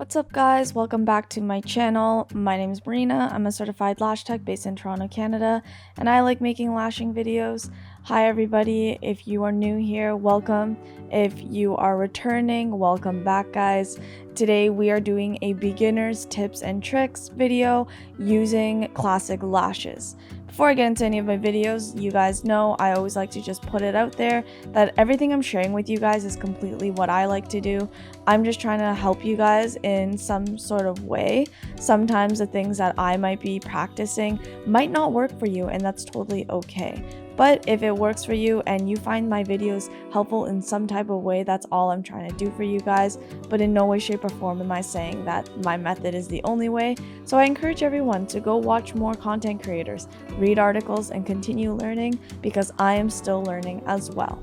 What's up guys, welcome back to my channel. My name is Marina. I'm a certified lash tech based in Toronto, Canada, and I like making lashing videos. Hi everybody, if you are new here, welcome. If you are returning, welcome back guys. Today we are doing a beginner's tips and tricks video using classic lashes. Before I get into any of my videos, you guys know I always like to just put it out there that everything I'm sharing with you guys is completely what I like to do. I'm just trying to help you guys in some sort of way. Sometimes the things that I might be practicing might not work for you, and that's totally okay. But if it works for you and you find my videos helpful in some type of way, that's all I'm trying to do for you guys. But in no way, shape, or form am I saying that my method is the only way. So I encourage everyone to go watch more content creators, read articles, and continue learning because I am still learning as well.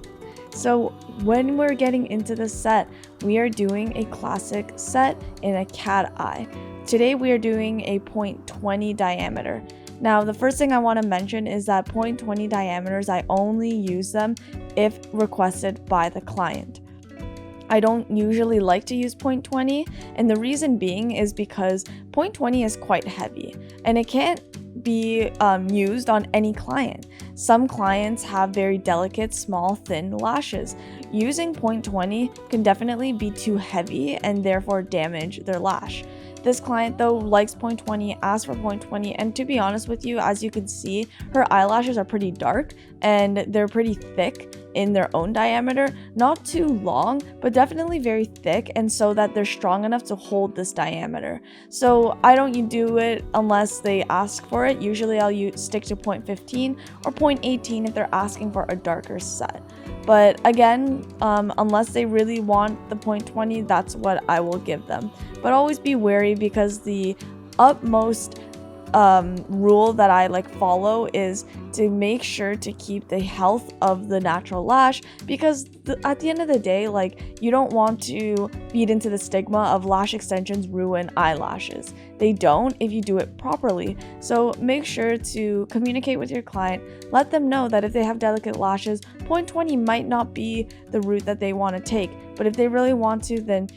So when we're getting into the set, we are doing a classic set in a cat eye. Today we are doing a 0.20 diameter. Now, the first thing I want to mention is that 0.20 diameters, I only use them if requested by the client. I don't usually like to use 0.20, and the reason being is because 0.20 is quite heavy, and it can't be used on any client. Some clients have very delicate, small, thin lashes. Using 0.20 can definitely be too heavy and therefore damage their lash. This client though likes 0.20, asked for 0.20, and to be honest with you, as you can see, her eyelashes are pretty dark and they're pretty thick in their own diameter. Not too long, but definitely very thick, and so that they're strong enough to hold this diameter. So I don't do it unless they ask for it. Usually I'll stick to 0.15 or 0.18 if they're asking for a darker set. But again, unless they really want the 0.20, that's what I will give them. But always be wary, because the utmost rule that I follow is to make sure to keep the health of the natural lash, because at the end of the day, you don't want to feed into the stigma of lash extensions ruin eyelashes. They don't if you do it properly. So make sure to communicate with your client, let them know that if they have delicate lashes, 0.20 might not be the route that they want to take, but if they really want to, then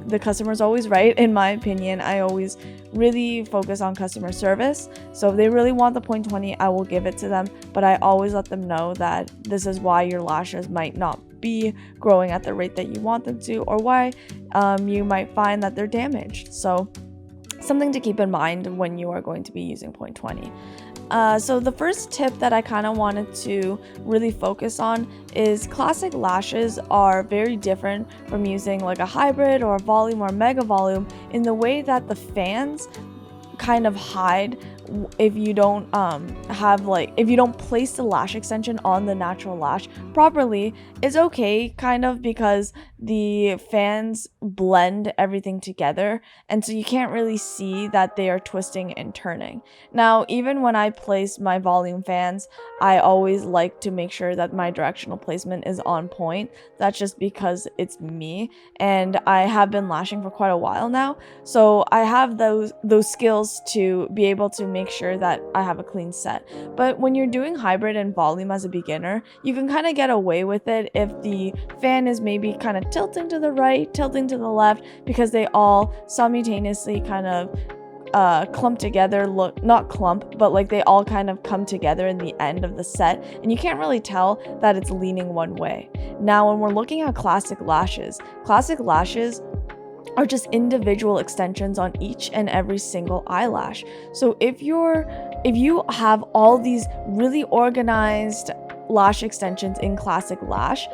the customer's always right. In my opinion, I always really focus on customer service. So if they really want the 0.20, I will give it to them, but I always let them know that this is why your lashes might not be growing at the rate that you want them to, or why you might find that they're damaged. So something to keep in mind when you are going to be using 0.20. So the first tip that I kind of wanted to really focus on is classic lashes are very different from using a hybrid or a volume or mega volume in the way that the fans kind of hide if you don't if you don't place the lash extension on the natural lash properly. It's okay kind of, because the fans blend everything together, and so you can't really see that they are twisting and turning. Now, even when I place my volume fans, I always like to make sure that my directional placement is on point. That's just because it's me, and I have been lashing for quite a while now, so I have those skills to be able to make sure that I have a clean set. But when you're doing hybrid and volume as a beginner, you can kind of get away with it if the fan is maybe kind of tilting to the right, tilting to the left, because they all simultaneously kind of clump together. Not clump, but they all kind of come together in the end of the set, and you can't really tell that it's leaning one way. Now, when we're looking at classic lashes are just individual extensions on each and every single eyelash. So if you have all these really organized lash extensions in classic lash,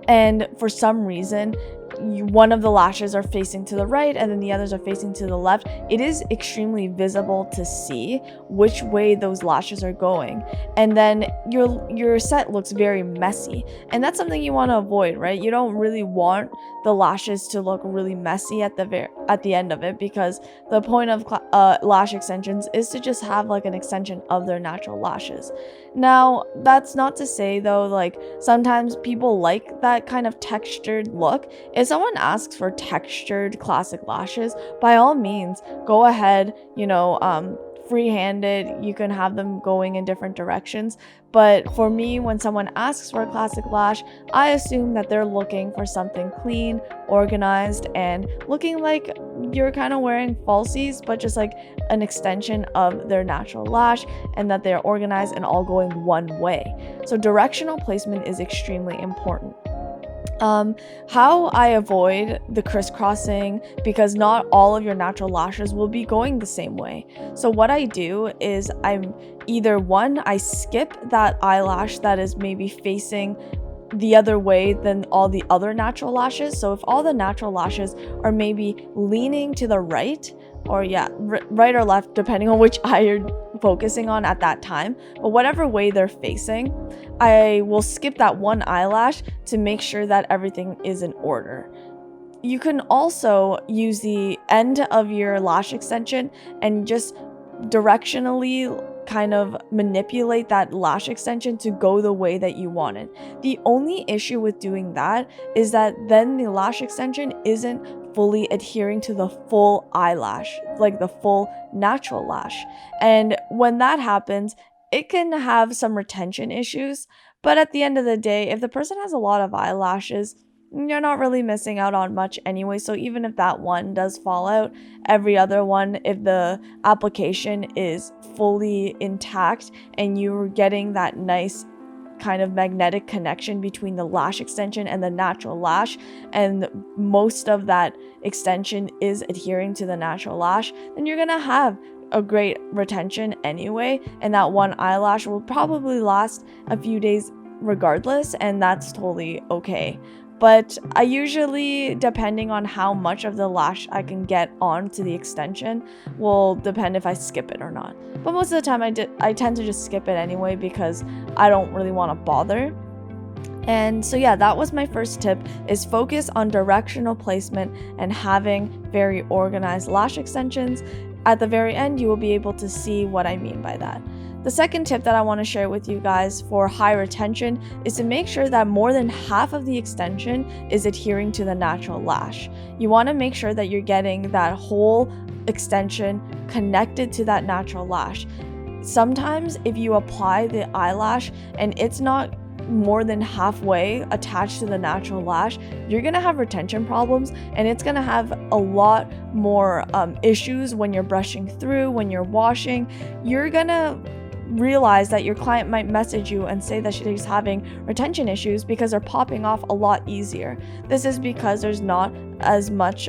and for some reason one of the lashes are facing to the right and then the others are facing to the left, it is extremely visible to see which way those lashes are going, and then your set looks very messy, and that's something you want to avoid, right? You don't really want the lashes to look really messy at the end of it, because the point of lash extensions is to just have an extension of their natural lashes. Now, that's not to say though, sometimes people like that kind of textured look. If someone asks for textured classic lashes, by all means, go ahead, free-handed. You can have them going in different directions. But for me, when someone asks for a classic lash, I assume that they're looking for something clean, organized, and looking like you're kind of wearing falsies, but just like an extension of their natural lash, and that they're organized and all going one way. So directional placement is extremely important. How I avoid the crisscrossing, because not all of your natural lashes will be going the same way. So what I do is I skip that eyelash that is maybe facing the other way than all the other natural lashes. So if all the natural lashes are maybe leaning to the right, or right or left, depending on which eye you're focusing on at that time, but whatever way they're facing, I will skip that one eyelash to make sure that everything is in order. You can also use the end of your lash extension and just directionally kind of manipulate that lash extension to go the way that you want it. The only issue with doing that is that then the lash extension isn't fully adhering to the full eyelash, like the full natural lash. And when that happens, it can have some retention issues. But at the end of the day, if the person has a lot of eyelashes, you're not really missing out on much anyway. So even if that one does fall out, every other one, if the application is fully intact and you're getting that nice kind of magnetic connection between the lash extension and the natural lash, and most of that extension is adhering to the natural lash, then you're gonna have a great retention anyway, and that one eyelash will probably last a few days regardless, and that's totally okay. But I usually, depending on how much of the lash I can get onto the extension, will depend if I skip it or not. But most of the time I tend to just skip it anyway, because I don't really want to bother. And so yeah, that was my first tip, is focus on directional placement and having very organized lash extensions. At the very end, you will be able to see what I mean by that. The second tip that I want to share with you guys for high retention is to make sure that more than half of the extension is adhering to the natural lash. You want to make sure that you're getting that whole extension connected to that natural lash. Sometimes if you apply the eyelash and it's not more than halfway attached to the natural lash, you're gonna have retention problems, and it's gonna have a lot more issues when you're brushing through, when you're washing. You're gonna realize that your client might message you and say that she's having retention issues because they're popping off a lot easier. This is because there's not as much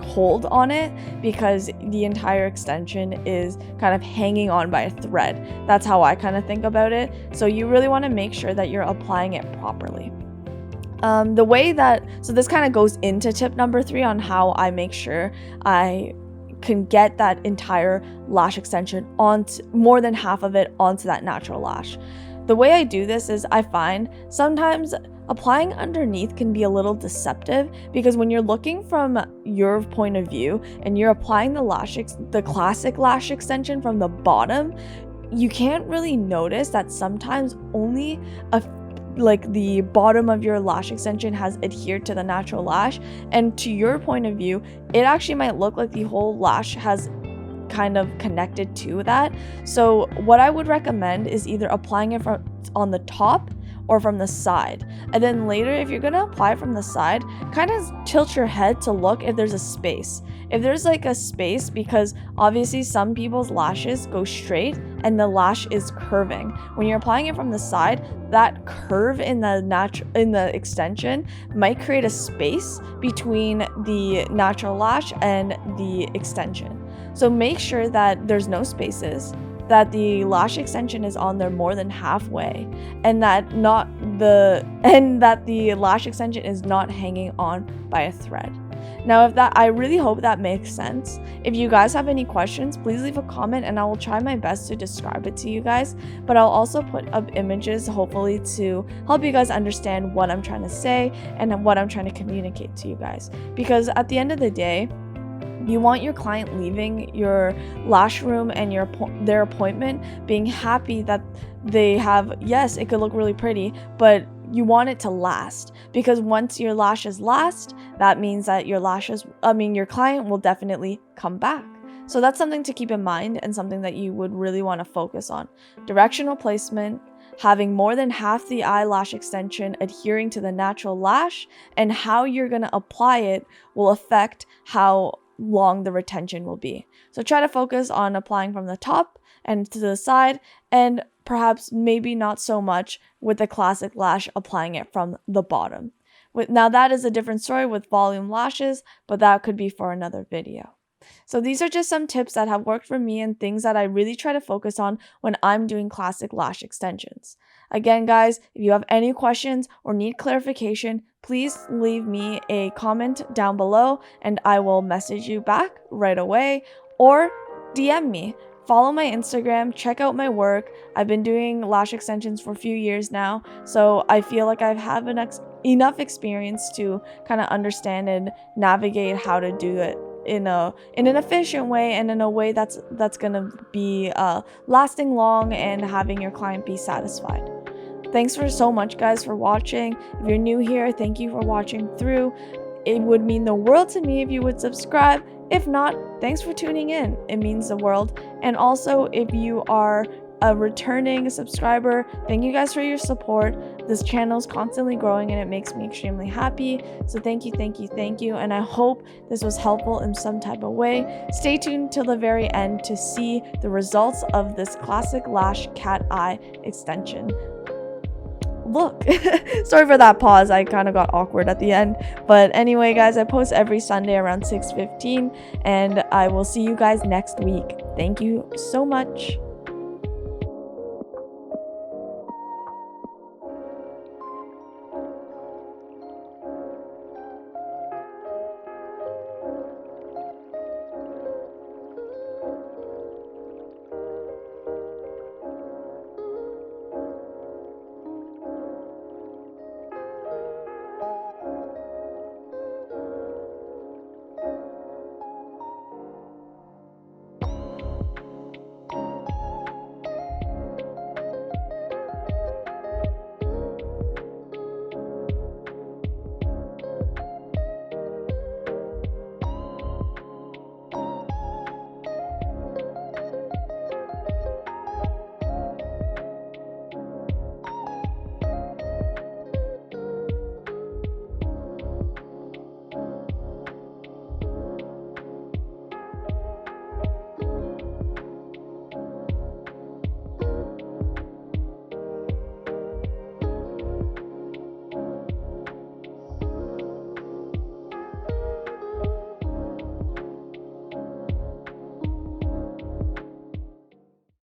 hold on it, because the entire extension is kind of hanging on by a thread. That's how I kind of think about it. So you really want to make sure that you're applying it properly. So this kind of goes into tip number 3 on how I make sure I can get that entire lash extension onto, more than half of it onto that natural lash. The way I do this is I find sometimes applying underneath can be a little deceptive, because when you're looking from your point of view and you're applying the classic lash extension from the bottom, you can't really notice that sometimes only the bottom of your lash extension has adhered to the natural lash, and to your point of view, it actually might look like the whole lash has kind of connected to that. So what I would recommend is either applying it on the top or from the side. And then later, if you're gonna apply from the side, kind of tilt your head to look if there's a space. If there's like a space, because obviously some people's lashes go straight and the lash is curving. When you're applying it from the side, that curve in the extension might create a space between the natural lash and the extension. So make sure that there's no spaces, that the lash extension is on there more than halfway, and that the lash extension is not hanging on by a thread. Now, I really hope that makes sense. If you guys have any questions, please leave a comment and I will try my best to describe it to you guys. But I'll also put up images, hopefully to help you guys understand what I'm trying to say and what I'm trying to communicate to you guys. Because at the end of the day, you want your client leaving your lash room and their appointment being happy that they have, yes, it could look really pretty, but you want it to last. Because once your lashes last, that means that your client will definitely come back. So that's something to keep in mind and something that you would really want to focus on. Directional placement, having more than half the eyelash extension adhering to the natural lash, and how you're going to apply it will affect how long the retention will be. So try to focus on applying from the top and to the side, and perhaps maybe not so much with the classic lash applying it from the bottom. Now that is a different story with volume lashes, but that could be for another video. So these are just some tips that have worked for me and things that I really try to focus on when I'm doing classic lash extensions. Again, guys, if you have any questions or need clarification, please leave me a comment down below and I will message you back right away, or DM me. Follow my Instagram, check out my work. I've been doing lash extensions for a few years now, so I feel like I have enough experience to kind of understand and navigate how to do it in an efficient way and in a way that's gonna be lasting long and having your client be satisfied. Thanks so much, guys, for watching. If you're new here, thank you for watching through. It would mean the world to me if you would subscribe. If not, thanks for tuning in. It means the world. And also, if you are a returning subscriber, thank you guys for your support. This channel is constantly growing and it makes me extremely happy. So thank you, thank you, thank you. And I hope this was helpful in some type of way. Stay tuned till the very end to see the results of this classic lash cat eye extension. Look, sorry for that pause, I kind of got awkward at the end. But anyway, guys, I post every Sunday around 6:15 and I will see you guys next week. Thank you so much.